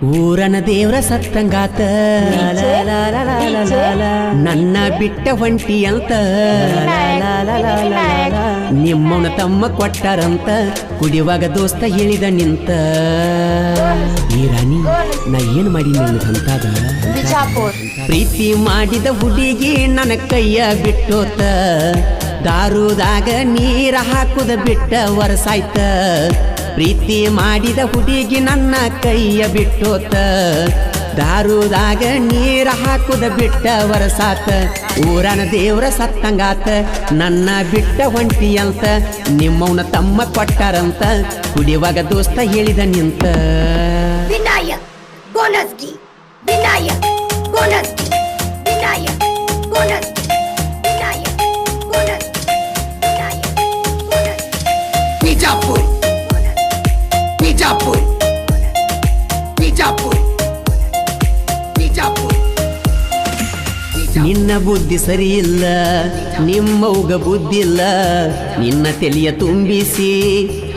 ಊರನ ದೇವ್ರ ಸತ್ತಂಗಾತ ನನ್ನ ಬಿಟ್ಟ ಹೊಂಟಿ ಅಂತ ನಿಮ್ಮವನ ತಮ್ಮ ಕೊಟ್ಟಾರಂತ ಕುಡಿಯುವಾಗ ದೋಸ್ತ ಹೇಳಿದ ನಿಂತ ಈ ರಾಣಿ ನಾ ಏನ್ ಮಾಡಿ ನಿನ್ನಂತಾಗ ಪ್ರೀತಿ ಮಾಡಿದ ಹುಡುಗಿ ನನ್ನ ಕೈಯ ಬಿಟ್ಟೋತ ದಾರುದಾಗ ನೀರ ಹಾಕುದ ಬಿಟ್ಟ ವರ್ಷಾಯ್ತ ಪ್ರೀತಿ ಮಾಡಿದ ಹುಡುಗಿ ನನ್ನ ಕೈಯ ಬಿಟ್ಟೋತ ದಾರುದಾಗ ನೀರ ಹಾಕುದ ಬಿಟ್ಟ ವರ್ಷಾತ ಊರನ ದೇವ್ರ ಸತ್ತಂಗಾತ ನನ್ನ ಬಿಟ್ಟ ಹೊಂಟಿ ಅಂತ ನಿಮ್ಮವನ ತಮ್ಮ ಕೊಟ್ಟಾರಂತ ಕುಡಿಯುವಾಗ ದೋಸ್ತ ಹೇಳಿದ ನಿಂತ ವಿನಾಯಕ್ ಗೋನಸ್ಗಿ ವಿನಾಯಕ್ ಗೋನಸ್ಗಿ ವಿನಾಯಕ್ ಗೋನಸ್ಗಿ ವಿನಾಯಕ್ ಗೋನಸ್ಗಿ ವಿನಾಯಕ್ ಗೋನಸ್ಗಿ ಬಿಜಾಪುರ್ ಬಿಜಾಪುರ್ ಬಿಜಾಪುರ್ ಬಿಜಾಪುರ್ ನಿನ್ನ ಬುದ್ಧಿ ಸರಿ ಇಲ್ಲ ನಿಮ್ಮವ್ಗ ಬುದ್ಧಿ ಇಲ್ಲ ನಿನ್ನ ತೆಲಿಯ ತುಂಬಿಸಿ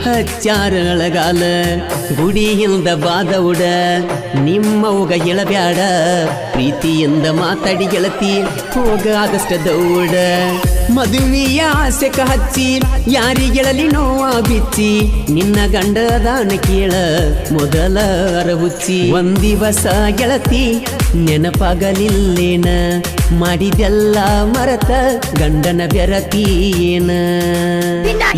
ಹಚ್ಚಾರ ಅಳಗಾಲ ಗುಡಿಯಿಂದ ಬಾದವುಡ ನಿಮ್ಮವ್ಗ ಹೇಳಬ್ಯಾಡ ಪ್ರೀತಿಯಿಂದ ಮಾತಾಡಿ ಗೆಳತಿ ಹೋಗ ಆಗಷ್ಟ ದೌಡ ಮದುವೆಯ ಆಸೆಕ ಹಚ್ಚಿ ಯಾರಿಗೆಳಲಿ ನೋವ ಬಿಚ್ಚಿ ನಿನ್ನ ಗಂಡದಾನ ಕೇಳ ಮೊದಲ ಅರಹುಚ್ಚಿ ಒಂದಿವಸ ಗೆಳತಿ ನೆನಪಾಗಲಿಲ್ಲೇನ ಮಾಡಿದೆಲ್ಲ ಮರತ ಗಂಡನ ಬೆರತೀಯೇನ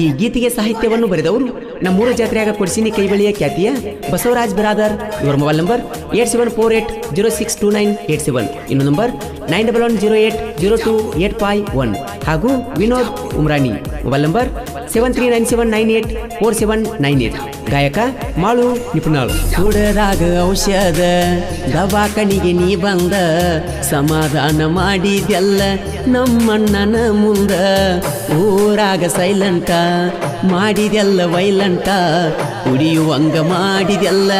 ಈ ಗೀತೆಗೆ ಸಾಹಿತ್ಯವನ್ನು ಬರೆದವರು ನಮ್ಮೂರ ಜಾತ್ರೆಯಾಗ ಕೊಡ್ಸಿನಿ ಕೈಬಳಿಯ ಖ್ಯಾತಿಯ ಬಸವರಾಜ್ ಬಿರಾದರ್. ಇವರ ಮೊಬೈಲ್ ನಂಬರ್ 8748062987, ಇನ್ನು ನಂಬರ್ 9110802851 ಹಾಗೂ ವಿನೋದ್ ಉಮ್ರಾನಿ ಮೊಬೈಲ್ ನಂಬರ್ 7397984798. ಗಾಯಕ ಮಾಳು ನಿಪುಣಾಳು. ಸುಡರಾಗ ಔಷಧ ದವಾಖಾನಿಗೆ ನೀ ಬಂದ ಸಮಾಧಾನ ಮಾಡಿದೆಲ್ಲ ನಮ್ಮಣ್ಣನ ಮುಂದ ಊರಾಗ ಸೈಲೆಂಟ ಮಾಡಿದೆಲ್ಲ ವೈಲೆಂಟ ಕುಡಿಯುವಂಗ ಮಾಡಿದೆಲ್ಲ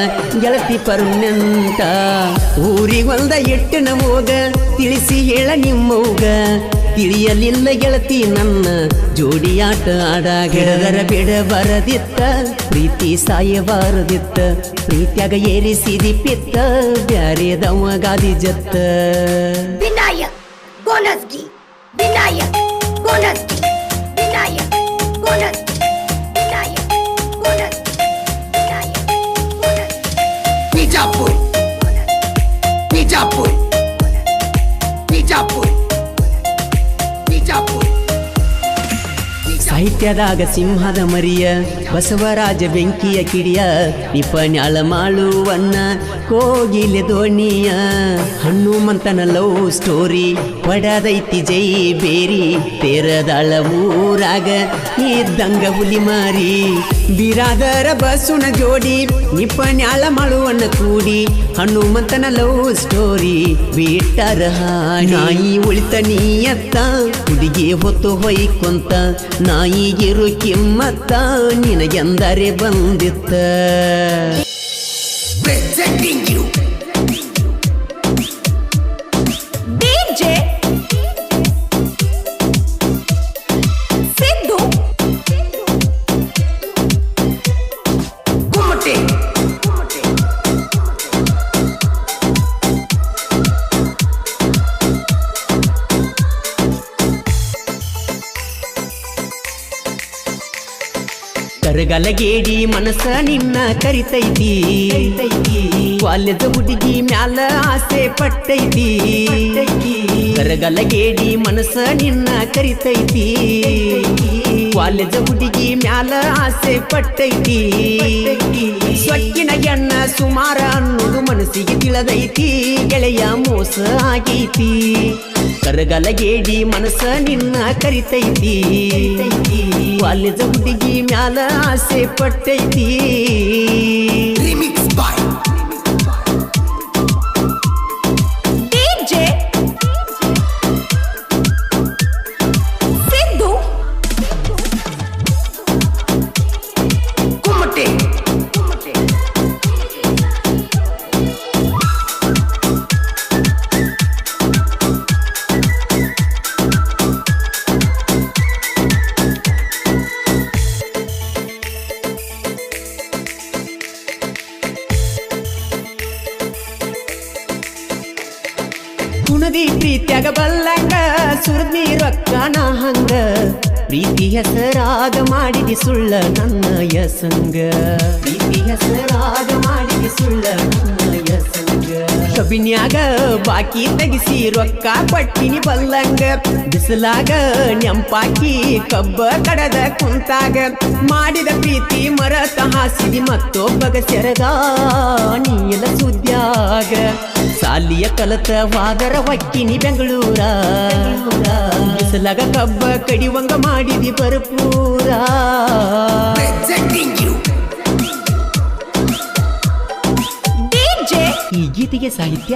ಗೆಳತಿ ಪರ್ಮನೆಂಟ ಊರಿಗೊಂದ ಎಟ್ಟು ನಮೋಗ ತಿಳಿಸಿ ಹೇಳ ನಿಮ್ಮವ್ಗ ತಿಳಿಯಲಿಲ್ಲ ಗೆಳತಿ ನನ್ನ ಜೋಡಿಯಾಟ ಆಡಾಗಿಡದರ ಬಿಡ ಬರದಿತ್ತ ಪ್ರೀತಿ ಸಾಯಬಾರದಿತ್ತ ಪ್ರೀತ್ಯಾಗ ಏರಿಸಿದಿ ಪಿತ್ತ ಬ್ಯಾರೆದವಗಾದಿ ಜತ್ತ ವಿನಾಯಕ್ ಗೋನಸ್ಗಿ ವಿನಾಯಕ್ ಗೋನಸ್ಗಿ ವಿನಾಯಕ್ ಗೋನಸ್ಗಿ ವಿನಾಯಕ್ ಗೋನಸ್ಗಿ ವಿನಾಯಕ್ ಗೋನಸ್ಗಿ ಬಿಜಾಪುರ್ ಬಿಜಾಪುರ್ ಬಿಜಾಪುರ್ ಬಿಜಾಪುರ್ ಸಾಹಿತ್ಯದಾಗ ಸಿಂಹದ ಮರಿಯ ಬಸವರಾಜ ಬೆಂಕಿಯ ಕಿಡಿಯ ನಿಪನ್ಯಾಳ ಮಾಳುವನ್ನ ಕೋಗಿಲೆ ದೋಣಿಯ ಹನುಮಂತನ ಲವ್ ಸ್ಟೋರಿ ಹೊಡದೈತಿ ಜೈ ಬೇರಿ ತೇರದಾಳ ಊರಾಗ ಇದ್ದಂಗ ಹುಲಿ ಮಾರಿ ಬಿರಾದರ ಬಸುನ ಜೋಡಿ ನಿಪನ್ಯಾಳ ಮಾಳುವನ್ನ ಕೂಡಿ ಹನುಮಂತನ ಲವ್ ಸ್ಟೋರಿ ಬಿಟ್ಟರ ನಾಯಿ ಉಳಿತ ನೀಯತ್ತ ಹುಡುಗಿ ಹೊತ್ತು ಹೊಯ್ಕೊಂತ ನಾಯಿಗಿರು ಕಿಮ್ಮತ್ತ ನಿನಗೆಂದರೆ ಬಂದಿತ್ತ presenting you DJ Sidhu Kumate ಕರಗಲಗೇಡಿ ಮನಸ್ಸ ನಿನ್ನ ಕರಿತೈತಿ ಕಾಲೇಜ ಹುಡುಗಿ ಮ್ಯಾಲ ಆಸೆ ಪಟ್ಟೈತಿ ಕರಗಲಗೇಡಿ ಮನಸ್ಸ ನಿನ್ನ ಕರಿತೈತಿ ಕಾಲೇಜ ಹುಡುಗಿ ಮ್ಯಾಲ ಆಸೆ ಪಟ್ಟೈತಿ ಸೊಕ್ಕಿನ ಎಣ್ಣ ಸುಮಾರ ಅನ್ನೋದು ಮನಸ್ಸಿಗೆ ತಿಳಿದೈತಿ ಗೆಳೆಯ ಮೋಸ ಆಗೈತಿ ಕರಗಲಗೇಡಿ ಮನಸ್ಸ ನಿನ್ನ ಕರಿತೈತಿ ಕಾಲೇಜ ಹುಡುಗಿ ಮ್ಯಾಲ ಆಸೆ ಪಟ್ಟೈತಿ Remix by DJ Sidhu Kumate ಕುಣದಿ ಪ್ರೀತ್ಯಾಗ ಬಲ್ಲಂಗ ಸುರದ್ನಿ ರೊಕ್ಕನ ಹಂಗ ಪ್ರೀತಿ ಹೆಸರಾಗ ಮಾಡಿದಿ ಸುಳ್ಳ ನನ್ನ ಯಸಂಗ ಪ್ರೀತಿ ಹೆಸರಾಗ ಮಾಡಿದಿ ಸುಳ್ಳ ನನ್ನ ಯಸಂಗ ಕಬಿನ್ಯಾಗ ಬಾಕಿ ತೆಗಿಸಿ ರೊಕ್ಕ ಕೊಟ್ಟಿನಿ ಬಲ್ಲಂಗ ಬಿಸಿಲಾಗ ನೆಂಪಾಕಿ ಕಬ್ಬ ಕಡದ ಕುಂತಾಗ ಮಾಡಿದ ಪ್ರೀತಿ ಮರತ ಹಾಸಿದಿ ಮತ್ತೊಬ್ಬಗ ಸೆರಗ ನೀಲ ಸುದ್ಯಾಗ ಸಾಲಿಯ ಕಲತ ವಾದರ ಹೊಕ್ಕಿನಿ ಬೆಂಗಳೂರ ಬಿಸಿಲಾಗ ಕಬ್ಬ ಕಡಿವಂಗ ಮಾಡಿದಿ ಭರಪೂರ ಈ ಗೀತೆಗೆ ಸಾಹಿತ್ಯ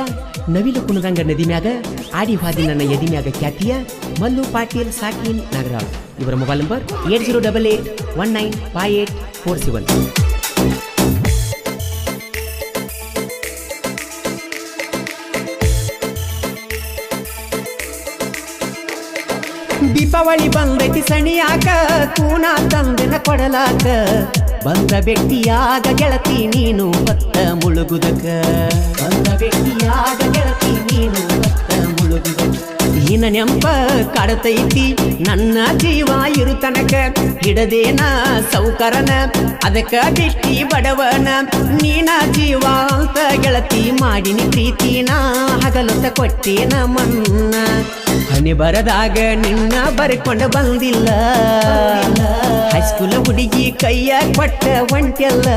ನವಿಲು ಕುಣದಂಗ ನದಿ ಮ್ಯಾಗ ಆಡಿ ಹಾದಿ ನನ್ನ ಎದಿ ಮ್ಯಾಗ ಖ್ಯಾತಿಯ ಮಲ್ಲು ಪಾಟೀಲ್ ಸಾಕಿನ್ ನಾಗರಾವ್. ಇವರ ಮೊಬೈಲ್ ನಂಬರ್ 8088195847. ದೀಪಾವಳಿ ಬಂದೈತಿ ಸಣಿಯಾಕ ಕೂನ ತಂದನ ಕೊಡಲಾಕ ಬಂದ ಬೆಟ್ಟಿಯಾಗ ಗೆಳತಿ ನೀನು ಹೊತ್ತ ಮುಳುಗುದಕ ಬಂದ ಬೆಟ್ಟಿಯಾಗ ಗೆಳತಿ ನೀನು ಹೊತ್ತ ಮುಳುಗುದಕ ಈನ ನೆಂಪ ಕಾಡತೈತಿ ನನ್ನ ಜೀವ ಇರು ತನಕ ಹಿಡದೇನ ಸೌಕರನ ಅದಕ್ಕ ಬಿಟ್ಟಿ ಬಡವನ ನೀನ ಜೀವ ಅಂತ ಗೆಳತಿ ಮಾಡಿನಿ ಪ್ರೀತಿನ ಹಗಲೊತ್ತ ಕೊಟ್ಟೇನ ಮನ್ನ ಹನಿ ಬರದಾಗ ನಿನ್ನ ಬರ್ಕೊಂಡು ಬಂದಿಲ್ಲ ಹೈಸ್ಕೂಲ್ ಹುಡುಗಿ ಕೈಯ ಕೊಟ್ಟ ಒಂಟೆಲ್ಲ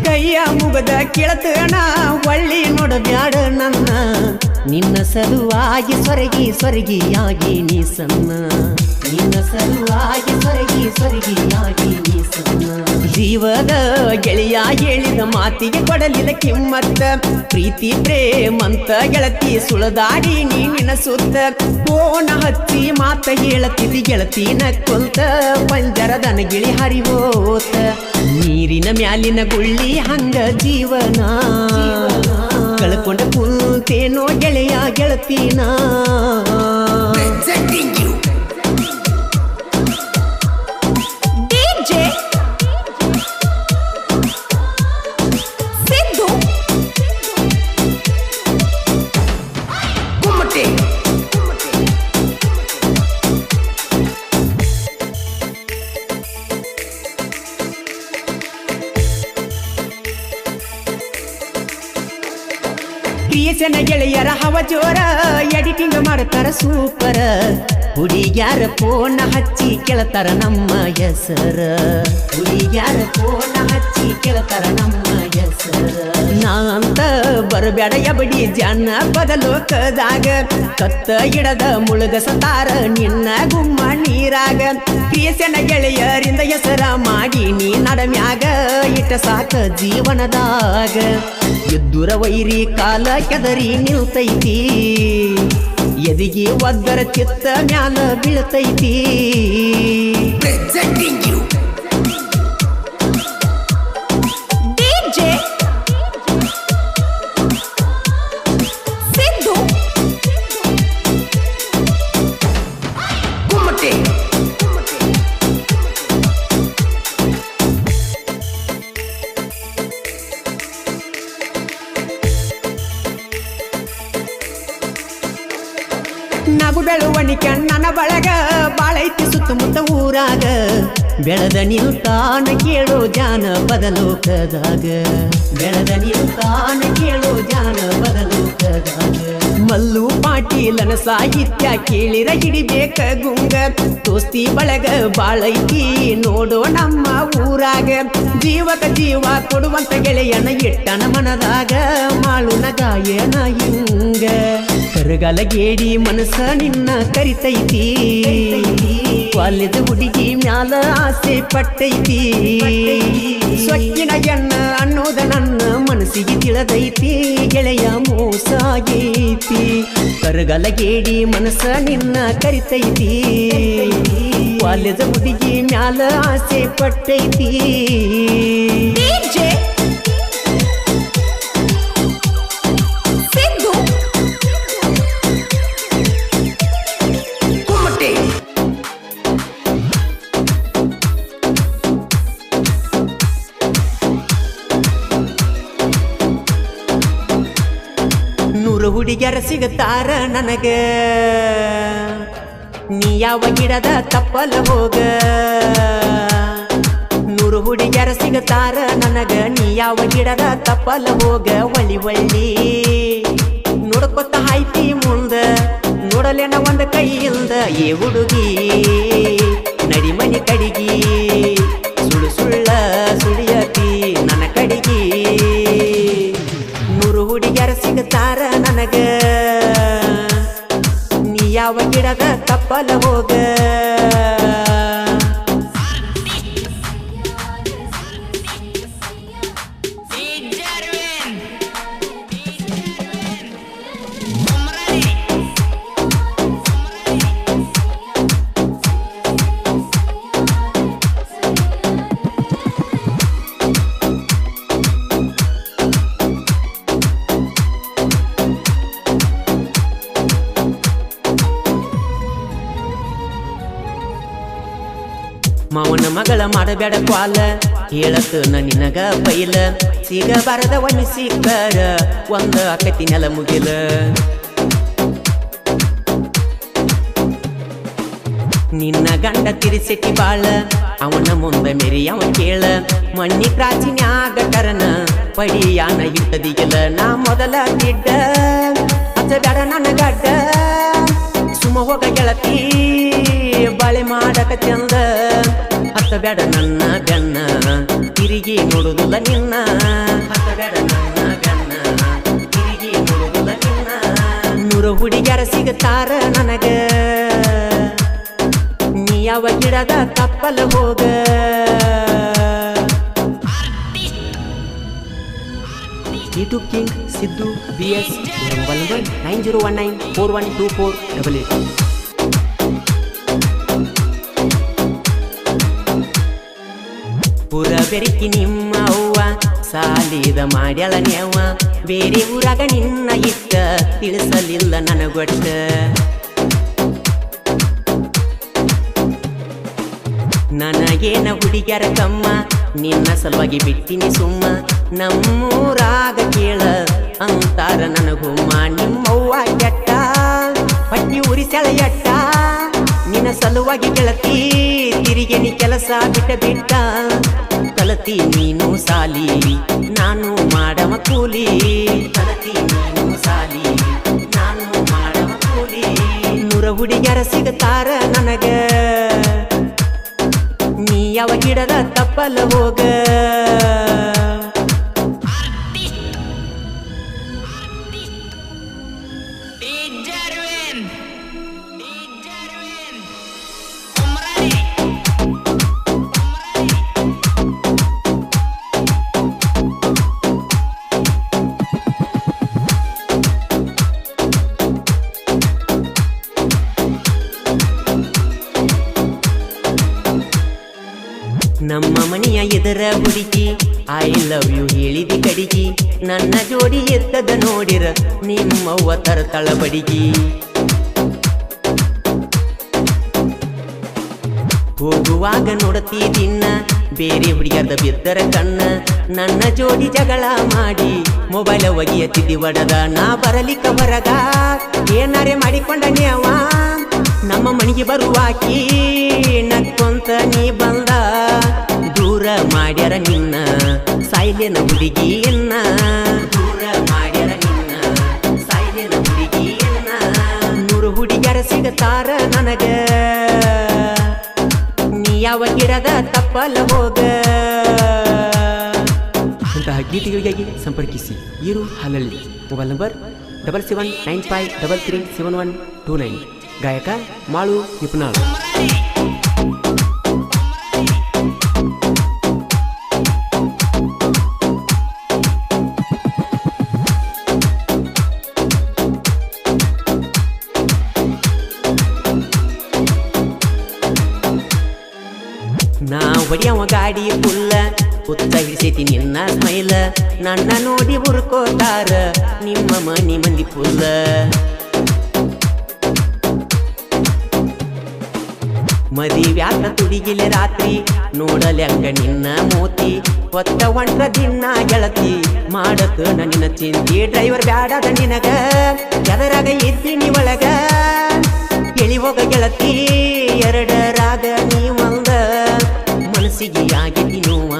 ಕೈಯ ಮುಗದ ಕೇಳತನ ಒಳ್ಳಿ ನೋಡಬ್ಯಾಡ ನನ್ನ ನಿನ್ನ ಸಲುವಾಗಿ ಸೊರಗಿಯಾಗಿ ನೀ ಸಣ್ಣ ನಿನ್ನ ಸಲುವಾಗಿ ಸೊರಗಿಯಾಗಿ ನೀ ಸಣ್ಣ ಜೀವದ ಗೆಳೆಯ ಹೇಳಿದ ಮಾತಿಗೆ ಕೊಡಲಿಲ್ಲ ಕಿಮ್ಮತ್ತ ಪ್ರೀತಿ ಪ್ರೇಮಂತ ಗೆಳತಿ ಸುಳದಾಡಿ ನಿನ್ನ ಸುತ್ತ ಫೋನ ಹಚ್ಚಿ ಮಾತ ಹೇಳತಿದ್ದಿ ಗೆಳತಿನ ಕೊಲ್ತ ಪಂಜರದನ ಗಿಳಿ ಹರಿವೋತ ನೀರಿನ ಮ್ಯಾಲಿನ ಗುಳ್ಳಿ ಹಂಗ ಜೀವನ ಕಳ್ಕೊಂಡ ಕುಂತೇನೋ ಗೆಳೆಯ ಗೆಳತಿನ ಪ್ರಿಯಸನ ಗೆಳೆಯರ ಹವ ಜೋರ ಎಡಿಟಿಂಗ್ ಮಾಡ್ತಾರ ಸೂಪರ ಹುಡುಗ್ಯಾರ ಫೋನ್ ಹಚ್ಚಿ ಕೇಳ್ತಾರ ನಮ್ಮ ಹೆಸರ ಹುಡುಗ್ಯಾರ ಫೋನ್ ಹಚ್ಚಿ ಕೇಳ್ತಾರ ನಮ್ಮ ಹೆಸರ ನಾ ಅಂತ ಬರಬೇಡ ಎಬಡಿ ಜನ ಬದಲೋಕದಾಗ ಕತ್ತ ಇಡದ ಮುಳುಗಸತಾರ ನಿನ್ನ ಗುಮ್ಮ ನೀರಾಗ ಪ್ರಿಯಸನ ಗೆಳೆಯರಿಂದ ಹೆಸರ ಮಾಡಿ ನೀ ನಡಮ್ಯಾಗ ಇಟ್ಟ ಸಾಕ ಜೀವನದಾಗ ಎದ್ದುರ ವೈರಿ ಕಾಲ ಕೆದರಿ ನಿಲ್ತೈತಿ ಎದಿಗೆ ಒದ್ದರ ಚಿತ್ತ ಮ್ಯಾಲ ಬೀಳ್ತೈತಿ ನಗು ಬೆಳುವಣಿಕೆ ನನ್ನ ಬಳಗ ಬಾಳೈತಿ ಸುತ್ತಮುತ್ತ ಊರಾಗ ಬೆಳೆದ ನಿಲ್ತಾನ ಕೇಳೋ ಜಾನಪದ ಲೋಕದಾಗ ಬೆಳೆದ ನಿಲ್ತಾನ ಕೇಳೋ ಜಾನಪದ ಲೋಕದಾಗ ಮಲ್ಲು ಪಾಟೀಲನ ಸಾಹಿತ್ಯ ಕೇಳಿರ ಹಿಡಿಬೇಕ ಗುಂಗ ದೋಸ್ತಿ ಬಳಗ ಬಾಳೈತಿ ನೋಡೋ ನಮ್ಮ ಊರಾಗ ಜೀವಕ ಜೀವ ಕೊಡುವಂತ ಗೆಳೆಯನ ಇಟ್ಟನ ಮನದಾಗ ಮಾಳುನ ಗಾಯನ ಹಿಂಗ ಕರಗಲಗೇಡಿ ಮನಸ್ಸ ನಿನ್ನ ಕರಿತೈತಿ ಕಾಲೇಜ್ ಹುಡುಗಿ ಮ್ಯಾಲ ಆಸೆ ಪಟ್ಟೈತಿ ಸೊಕ್ಕಿನ ಎಣ್ಣ ಅನ್ನೋದ ನನ್ನ ಮನಸ್ಸಿಗೆ ತಿಳಿದೈತಿ ಗೆಳೆಯ ಮೋಸ ಆಗೈತಿ ಕರಗಲಗೇಡಿ ಮನಸ್ಸ ನಿನ್ನ ಕರಿತೈತಿ ಕಾಲೇಜ್ ಹುಡುಗಿ ಮ್ಯಾಲ ಆಸೆ ಪಟ್ಟೈತಿ DJ ಸಿದ್ದು ಕುಮಟೆ ನೂರು ಹುಡುಗಿಯರ ಸಿಗತಾರ ನನಗ ನೀ ಯಾವ ಗಿಡದ ತಪ್ಪಲ ಹೋಗ ನೂರು ಹುಡುಗಿಯರ ಸಿಗತಾರ ನನಗ ನೀ ಯಾವ ಗಿಡದ ತಪ್ಪಲ ಹೋಗ ಒಳ್ಳಿ ಒಳ್ಳಿ ನೋಡ್ಕೊತ ಹಾಯ್ತಿ ಮುಂದ ನೋಡಲೇನ ಒಂದ ಕೈಯಿಂದ ಏ ಹುಡುಗಿ ನಡಿಮನಿ ಕಡಿಗಿ ಸುಳ್ಳು ಸುಳ್ಳ ಸುಳಿಯತಿ ನನ್ನ ಕಡಿಗಿ ನೂರು ಹುಡುಗಿಯರ ಸಿಗತಾರ ನನಗ ನೀ ಯಾವ ಗಿಡದ ತಪ್ಪಲ ಹೋಗ ಮಾವನ ಮಗಳ ಮಾಡಬೇಡ ಕ್ವಾಲ ಹೇಳತ್ತ ನಿನಗ ಬೈಲ ಸಿಗಬಾರದ ಒಣ್ಣಿ ಸಿಕ್ಕರ ಒಂದ ಅಕತಿ ನೆಲ ಮುಗಿಲ ನಿನ್ನ ಗಂಡ ತಿರಿಸೆಟ್ಟಿ ಬಾಳ ಅವನ ಮುಂದ ಮೇರಿ ಅವ ಕೇಳ ಮಣ್ಣಿ ಕ್ರಾಚಿನ್ಯಾಗ ಕರನ ಪಡಿಯಾನ ಇಟ್ಟದಿಗಿಲ್ಲ ನಾ ಮೊದಲ ಗಿಡ್ಡ ಹಚ್ಚಬೇಡ ನನ್ನ ಗಡ್ಡ ಸುಮ ಹೋಗ ಗೆಳತಿ ಬಾಳೆ ಮಾಡಕ ಚಂದ ಹತ್ತಬೇಡ ನನ್ನ ಬೆನ್ನ ತಿರುಗಿ ನೋಡುದಿಲ್ಲ ನಿನ್ನ ಹತ್ತಬೇಡ ನನ್ನ ಬೆನ್ನ ತಿರುಗಿ ನೋಡುದಿಲ್ಲ ನಿನ್ನ ನೂರು ಹುಡುಗಿಯರ ಸಿಗತಾರ ನನಗ ನೀ ಯಾವ ಗಿಡದ ತಪ್ಪಲ ಹೋಗ ಯೂಟ್ಯೂಬ್ ಕಿಂಗ್ ಸಿದ್ದು BS 9019412488 ಪುರ ಬೆರಕಿ ನಿಮ್ಮ ಅವ್ವ ಸಾಲಿದ ಮಾಡ್ಯಾಳ ನೇವ ಬೇರೆ ಊರಾಗ ನಿನ್ನ ಇಟ್ಟ ತಿಳಿಸಲಿಲ್ಲ ನನಗೊಟ್ಟ ನನಗೇನ ಹುಡುಗ್ಯಾರ ಕಮ್ಮ ನಿನ್ನ ಸಲುವಾಗಿ ಬಿಟ್ಟಿನಿ ಸುಮ್ಮ ನಮ್ಮೂರಾಗ ಕೇಳ ಅಂತಾರ ನನಗುಮ್ಮ ನಿಮ್ಮವ್ವ ಕೆಟ್ಟ ಪಟ್ಟಿ ಉರಿಸೆಳ ಎಟ್ಟ ನಿನ್ನ ಸಲುವಾಗಿ ಗೆಳತಿ ತಿರಿಗೆನಿ ಕೆಲಸ ಬಿಟ್ಟ ಕಲತಿ ನೀನು ಸಾಲಿ ನಾನು ಮಾಡವ ಕೂಲಿ ಕಲತಿ ನೀನು ಸಾಲಿ ನಾನು ಮಾಡವ ಕೂಲಿ ನೂರ ಹುಡುಗ್ಯಾರ ಸಿಗತಾರ ನನಗ ನೀ ಯಾವ ಗಿಡದ ತಪ್ಪಲ ಹೋಗ ನಮ್ಮ ಮನೆಯ ಎದರ ಹುಡುಗಿ ಐ ಲವ್ ಯು ಹೇಳಿದಿ ಕಡಿಗಿ ನನ್ನ ಜೋಡಿ ಎತ್ತದ ನೋಡಿರ ನಿಮ್ಮವ್ವ ತರತಳ ಬಡಿಗಿ ಹೋಗುವಾಗ ನೋಡತಿದಿನ್ನ ಬೇರೆ ಹುಡುಗಿಯರ್ದ ಬಿದ್ದರ ಕಣ್ಣ ನನ್ನ ಜೋಡಿ ಜಗಳ ಮಾಡಿ ಮೊಬೈಲ್ ಒಗಿಯತ್ತಿದ್ದಿ ಒಡದ ನಾ ಬರಲಿಕ್ಕ ಹೊರಗ ಏನಾರೆ ಮಾಡಿಕೊಂಡ ನ್ಯಾವ ನಮ್ಮ ಮನೆಗೆ ಬರುವಾಕಿ ನಕ್ಕೊಂತ ನೀ ಬಂದ ದೂರ ಮಾಡ್ಯಾರ ನಿನ್ನ ಸಾಯ್ಲೆನ ಹುಡುಗಿಯನ್ನ ದೂರ ಮಾಡ್ಯಾರ ನಿನ್ನ ಸಾಯ್ಲೆನ ಹುಡುಗಿಯನ್ನ ನೂರು ಹುಡುಗಿಯರ ಸಿಗತಾರ ನನಗ ನೀ ಯಾವ ಗಿಡದ ತಪ್ಪಲ ಹೋಗ ಇಂತಹ ಗೀತೆಗಳಿಗಾಗಿ ಸಂಪರ್ಕಿಸಿ ಇರು ಹಾಲಲ್ಲಿ ಮೊಬೈಲ್ ನಂಬರ್ 7795337129 ಗಾಯಕ ಮಾಳು ನಿಪುಣಾಳ್. ನಾ ಹೊಡಿಯವ ಗಾಡಿ ಫುಲ್ಲ ಹುತ್ತ ಹಿಡಿಸೈತಿ ನಿನ್ನ ಸ್ಮೈಲ, ನನ್ನ ನೋಡಿ ಹುರ್ಕೋತಾರ ನಿಮ್ಮ ಮನಿ ಮಂದಿ ಫುಲ್ಲ. ಮದಿವ್ಯಾತ ತುಡಿಗಿಲೆ ರಾತ್ರಿ ನೋಡಲ್ಯಂಗ ನಿನ್ನ ಮೋತಿ, ಹೊತ್ತ ಹೊಂಟ್ರ ದಿನ ಗೆಳತಿ ಮಾಡಕ ನಿನ್ನ ಚಿಂತಿ. ಡ್ರೈವರ್ ಬ್ಯಾಡದ ನಿನಗ ಎದರಾಗ ಇದ್ದೀನಿ ಒಳಗ, ಎಳಿ ಹೋಗ ಗೆಳತಿ ಎರಡರಾಗ ನೀವಂದ. ಮನಸ್ಸಿಗೆ ಆಗಿದ್ದಿ ನೋವ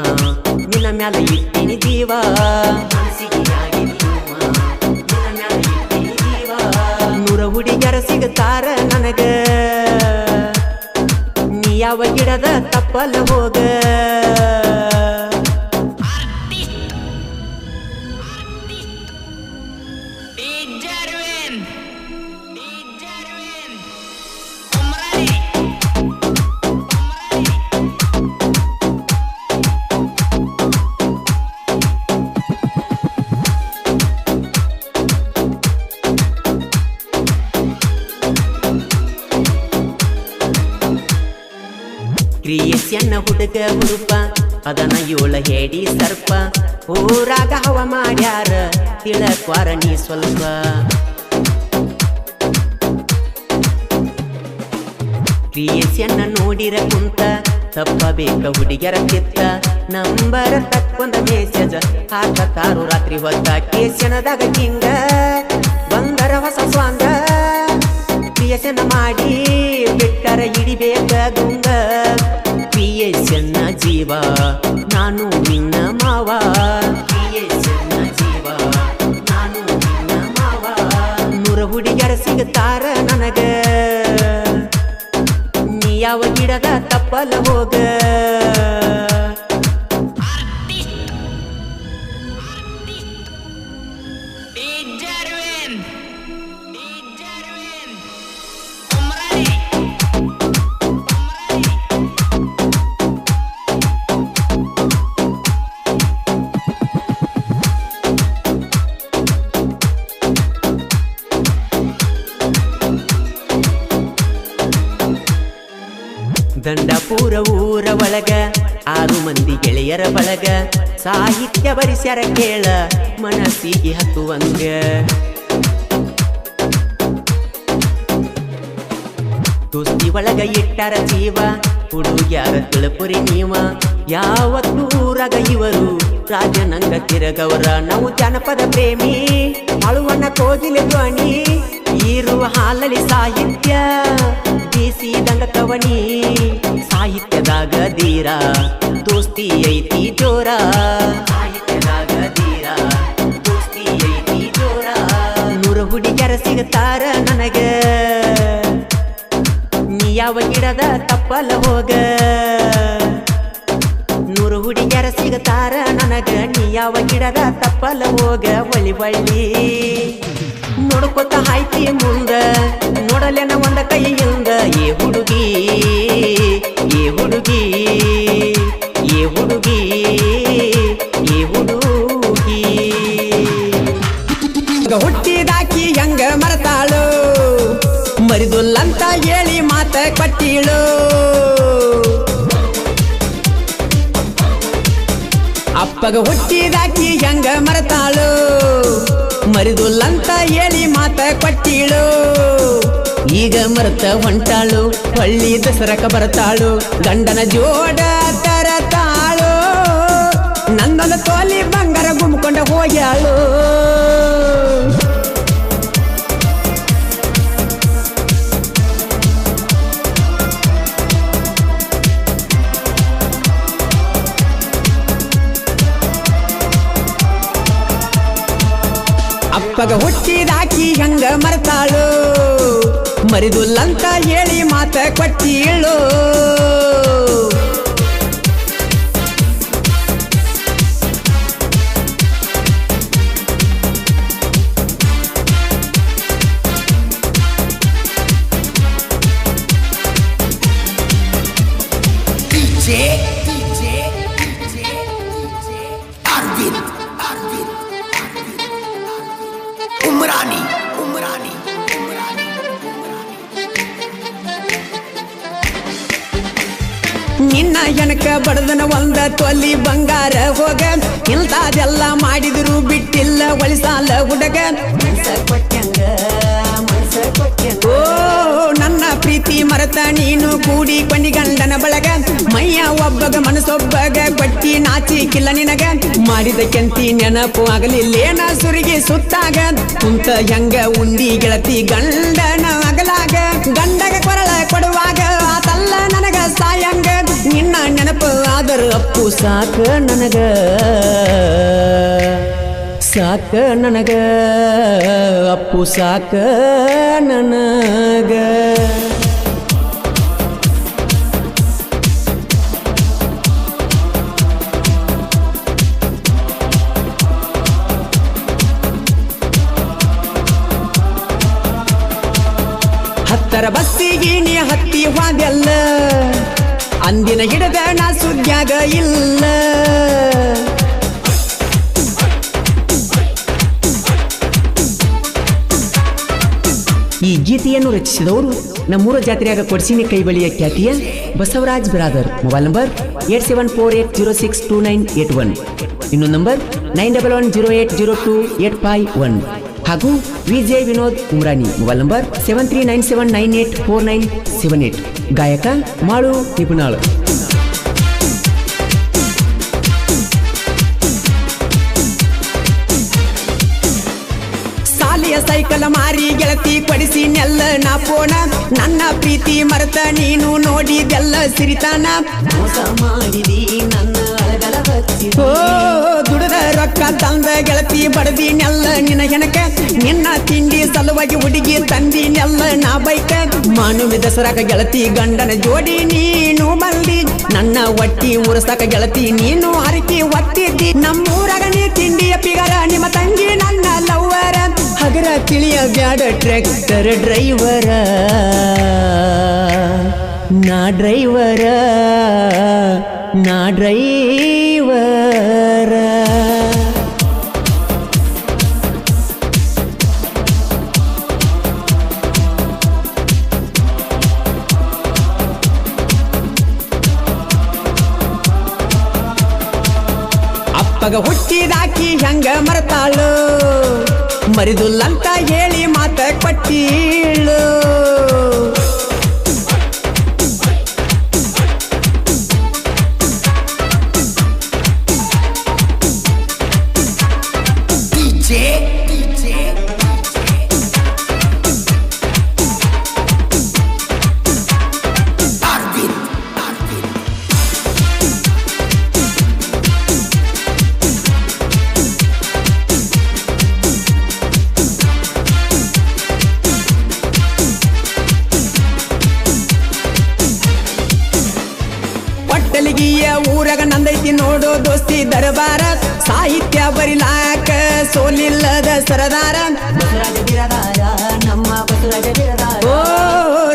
ನಿನ್ನ ಮ್ಯಾಲ ಇಟ್ಟಿನಿ ಜೀವ, ಮನಸ್ಸಿಗೆ ಆಗಿದ್ದಿ ನೋವ ನಿನ್ನ ಮ್ಯಾಲ ಇಟ್ಟಿನಿ ಜೀವ. 100 ಹುಡುಗಿಯರ ಸಿಗುತ್ತಾರ ನನಗ, ನೀ ಯಾವ ಗಿಡದ ತಪ್ಪಲ್ಲ ಹೋಗ. ಕ್ರಿಯೆಯನ್ನ ಹುಡುಗ ಹುಡುಪ ಅದನ್ನ 7 ಹೇಡಿ ಸರ್ಪ, ಊರಾಗ ಹವ ಮಾಡ್ಯಾರ ತಿಳಕ್ವಾರ ನೀ ಸ್ವಲ್ಪ. ಕ್ರಿಯೆಯನ್ನ ನೋಡಿರ ಕುಂತ ತಪ್ಪಬೇಕ ಹುಡುಗ್ಯರ ಚಿತ್ತ, ನಂಬರ ತಕ್ಕೊಂದ ಮೆಸೇಜ ಹಾಕತಾರು ರಾತ್ರಿ ಹೊತ್ತ. ಕೇಸನದಾಗ ಕಿಂಗ ಬಂದರ ಹೊಸ ಸ್ವಾಂಗ, ಕ್ರಿಯೆಯನ್ನ ಮಾಡಿ ಬಿಟ್ಟರ ಹಿಡಿಬೇಕ ಗುಂಗ. ಕ್ರಿಯೆಯನ್ನ ಜೀವ ನಾನು ನಿನ್ನ ಮಾವ, ಕ್ರಿಯೆಯನ್ನ ಜೀವ ನಾನು ನಿನ್ನ ಮಾವ. 100 ಹುಡುಗಿಯರ ಸಿಗುತ್ತಾರ ನನಗ, ನೀ ಯಾವ ಗಿಡದ ತಪ್ಪಲ್ಲ ಹೋಗ. ದಂಡಪುರ ಊರ ಒಳಗ 6 ಮಂದಿ ಗೆಳೆಯರ ಬಳಗ, ಸಾಹಿತ್ಯ ಬರಿಸ್ಯಾರ ಕೇಳ ಮನಸ್ಸಿಗೆ ಹತ್ತುವಂಗ. ದೋಸ್ತಿ ಒಳಗ ಇಟ್ಟಾರ ಜೀವ ಹುಡುಗ್ಯಾರ ತಿಳಪುರಿ ನೀವ. ಯಾವತ್ತು ಊರಾಗ ಇವರು ರಾಜನಂಗ ತಿರಗವರ, ನಾವು ಜನಪದ ಪ್ರೇಮಿ ಅಳುವಣ್ಣ ಕೋಗಿಲೆ ಧ್ವನಿ. ಇರುವ ಹಾಲಲ್ಲಿ ಸಾಹಿತ್ಯ ಬೀಸಿದಂಗ ಕವನಿ, ಸಾಹಿತ್ಯದಾಗ ಧೀರ ದೋಸ್ತಿ ಐತಿ ಜೋರ, ಸಾಹಿತ್ಯದಾಗ ಧೀರ ದೋಸ್ತಿ ಐತಿ ಜೋರ. 100 ಹುಡುಗಿಯರ ಸಿಗುತ್ತಾರ ನನಗ, ನೀ ಯಾವ ಗಿಡದ ತಪ್ಪಲ್ಲ ಹೋಗ. 100 ಹುಡುಗಿಯರ ಸಿಗುತ್ತಾರ ನನಗ, ನೀ ಯಾವ ಗಿಡದ ತಪ್ಪಲ್ಲ ಹೋಗ. ಒಳ್ಳಿ ಒಳ್ಳಿ ನೋಡ್ಕೊತ ಹಾಯ್ತಿ ಮುಂದ, ನೋಡಲೇನ ಒಂದ ಕೈಯಿಂದ. ಏ ಹುಡುಗಿ ಏ ಹುಡುಗಿ ಏ ಹುಡುಗಿ ಏ ಹುಡುಗಿ. ಹುಟ್ಟಿದಾಕಿ ಹೆಂಗ ಮರತಾಳು, ಮರಿದುಲ್ಲಂತ ಹೇಳಿ ಮಾತ ಕೊಟ್ಟಿಳು. ಅಪ್ಪಗ ಹುಟ್ಟಿದಾಕಿ ಹೆಂಗ ಮರತಾಳು, ಮರಿದುಲ್ಲಂತ ಹೇಳಿ ಮಾತ ಕೊಟ್ಟಿಳು. ಈಗ ಮರತ ಹೊಂಟಾಳು, ಹೊಳ್ಳಿ ದಸರಕ ಬರ್ತಾಳು, ಗಂಡನ ಜೋಡ ತರತಾಳು. ನಂದೊಂದು ತೋಲಿ ಬಂಗಾರ ಗುಮ್ಕೊಂಡ ಹೋಗ್ಯಾಳು. ಅಪ್ಪಗ ಹುಟ್ಟಿದಾಕಿ ಹೆಂಗ ಮರ್ತಾಳು, ಮರಿದುಲ್ಲಂತ ಹೇಳಿ ಮಾತ ಕೊಟ್ಟಿಳು. ನಿನ್ನ ಹೆಣಕ ಬಡದನ ಒಂದ ತೊಲಿ ಬಂಗಾರ ಹೋಗ ಇಂಥದೆಲ್ಲ ಮಾಡಿದ್ರು ಬಿಟ್ಟಿಲ್ಲ ಒಳಿಸಾಲ ಹುಡುಗ ಓ ನನ್ನ ಪ್ರೀತಿ ಮರತ ನೀನು ಕೂಡಿ ಕೊಂಡಿ ಗಂಡನ ಬಳಗ ಮೈಯ ಒಬ್ಬಗ ಮನಸ್ಸೊಬ್ಬಗ ಕೊಟ್ಟಿ ನಾಚಿಕಿಲ್ಲ ನಿನಗ ಮಾಡಿದ ಕೆಂತಿ ನೆನಪು ಆಗಲಿಲ್ಲೇನ ಸುರಿಗೆ ಸುತ್ತಾಗ ಕುಂತ ಹೆಂಗ ಉಂಡಿ ಗೆಳತಿ ಗಂಡನ ಅಗಲಾಗ ಗಂಡಗ ಕೊರಳ ಕೊಡುವಾಗ ಆತಲ್ಲ ನನಗ ಸಾಯಂಗ ನಿನ್ನ ನೆನಪು ಆದರ ಅಪ್ಪು ಸಾಕ ನನಗ ಸಾಕ ನನಗ ಅಪ್ಪು ಸಾಕ ನನಗ ಹತ್ತರ ಬಸ್ಸಿಗೆ ನೀ ಹತ್ತಿ ಹೋದೆಲ್ಲ ಅಂದಿನ ಹಿಡದ ನಾ ಸುದ್ಯಾಗ ಇಲ್ಲ ಈ ಗೀತೆಯನ್ನು ರಚಿಸಿದವರು ನಮ್ಮೂರ ಜಾತ್ರೆಯಾಗ ಕೊಡ್ಸಿನಿ ಕೈಬಳಿಯ ಖ್ಯಾತಿಯ ಬಸವರಾಜ್ ಬಿರಾದರ್. ಮೊಬೈಲ್ ನಂಬರ್ 8748062981, ಇನ್ನೊಂದು ನಂಬರ್ 9110802851 ಹಾಗೂ ವಿಜಯ್ ವಿನೋದ್ ಉಮ್ರಾನಿ. Mobile number 7397984978. ಗಾಯಕ ಮಾಳು ನಿಪುಣಾಳು. ಸೈಕಲ್ ಮಾರಿ ಗೆಳತಿ ಕೊಡಿಸಿ ನೆಲ್ಲ ನಾ ಪೋಣ ನನ್ನ ಪ್ರೀತಿ ಮರೆತ ನೀನು ನೋಡಿದೆಲ್ಲ ಸಿರಿತಾನ ಮೋಸ ಮಾಡಿದಿ ನನ್ನ ಓ ದುಡದ ರೊಕ್ಕ ತಂದ ಗೆಳತಿ ಬಡದಿ ನೆಲ್ಲ ನಿನ್ನ ಹೆಣಕ ನಿನ್ನ ತಿಂಡಿ ಸಲುವಾಗಿ ಹುಡುಗಿ ತಂದಿ ನೆಲ್ಲ ನಾ ಬೈಕ ಮಾನುವಿ ದಸರಾಕ ಗೆಳತಿ ಗಂಡನ ಜೋಡಿ ನೀನು ಬಂದಿ ನನ್ನ ಒಟ್ಟಿ ಉರಸಾಕ ಗೆಳತಿ ನೀನು ಹರಕಿ ಒತ್ತಿದ್ದಿ ನಮ್ಮೂರಾಗ ನೀ ತಿಂಡಿಯ ಪಿಗರ ನಿಮ್ಮ ತಂಗಿ ನನ್ನ ಲವ್ವರ ಹಗರ ತಿಳಿಯ ಬ್ಯಾಡ ಟ್ರ್ಯಾಕ್ಟರ್ ಡ್ರೈವರ ನಾ ಡ್ರೈವರ ನಾ ಡ್ರೈವರ ಅಪ್ಪಗ ಹುಟ್ಟಿದಾಕಿ ಹೆಂಗ ಮರತಾಳು ಮರಿದುಲ್ಲಂತ ಹೇಳಿ ಮಾತ ಕೊಟ್ಟೀಳು ಊರಾಗ ನಂದೈತಿ ನೋಡೋ ದೋಸ್ತಿ ದರಬಾರ ಸಾಹಿತ್ಯ ಬರಿಲಾಕ ಸೋಲಿಲ್ಲದ ಸರದಾರ ಓ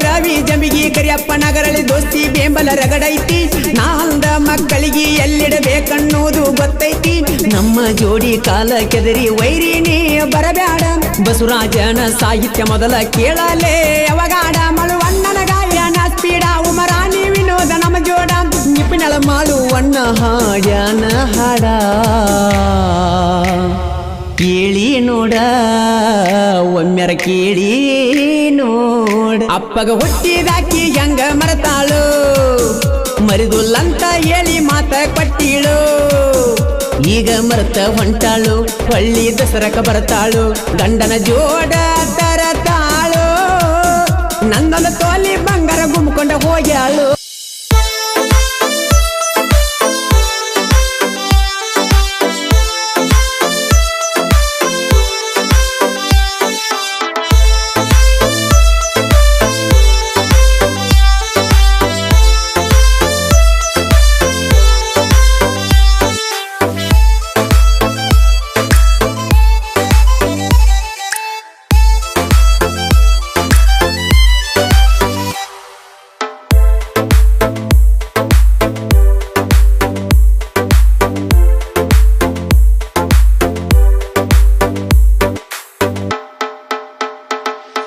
ರವಿ ಜಂಬಿಗಿ ಕರಿಯಪ್ಪ ನಗರಳಿ ದೋಸ್ತಿ ಬೆಂಬಲ ರಗಡೈತಿ ನಾಲ್ದ ಮಕ್ಕಳಿಗೆ ಎಲ್ಲಿಡಬೇಕನ್ನೋದು ಗೊತ್ತೈತಿ ನಮ್ಮ ಜೋಡಿ ಕಾಲ ಕೆದರಿ ವೈರಿನಿ ಬರಬ್ಯಾಡ ಬಸವರಾಜನ ಸಾಹಿತ್ಯ ಮೊದಲ ಕೇಳಲೇ ಅವಗಾಡ ಮಳುವಣ್ಣನ ಗಾಯನ ಸ್ಪೀಡ ಉಮರಾಣಿ ವಿನೋದ ನಮ್ಮ ಜೋಡ ನಿಪಿನಳ ಮಾಳುವಣ್ಣ ಹಾಡ್ಯಾನ ಹಾಡ ಕೇಳಿ ನೋಡ ಒಮ್ಮೆರ ಕೇಳಿ ನೋಡ ಅಪ್ಪಗ ಹುಟ್ಟಿದಾಕಿ ಹೆಂಗ ಮರತಾಳು ಮರಿದುಲ್ಲಂತ ಹೇಳಿ ಮಾತ ಕೊಟ್ಟೀಳು ಈಗ ಮರತ ಹೊಂಟಾಳು ಹೊಳ್ಳಿ ದಸರಕ ಬರ್ತಾಳು ಗಂಡನ ಜೋಡ ತರತಾಳು ನನ್ನೊಂದು ತೋಲಿ ಬಂಗಾರ ಗುಮ್ಕೊಂಡ ಹೋಗ್ಯಾಳು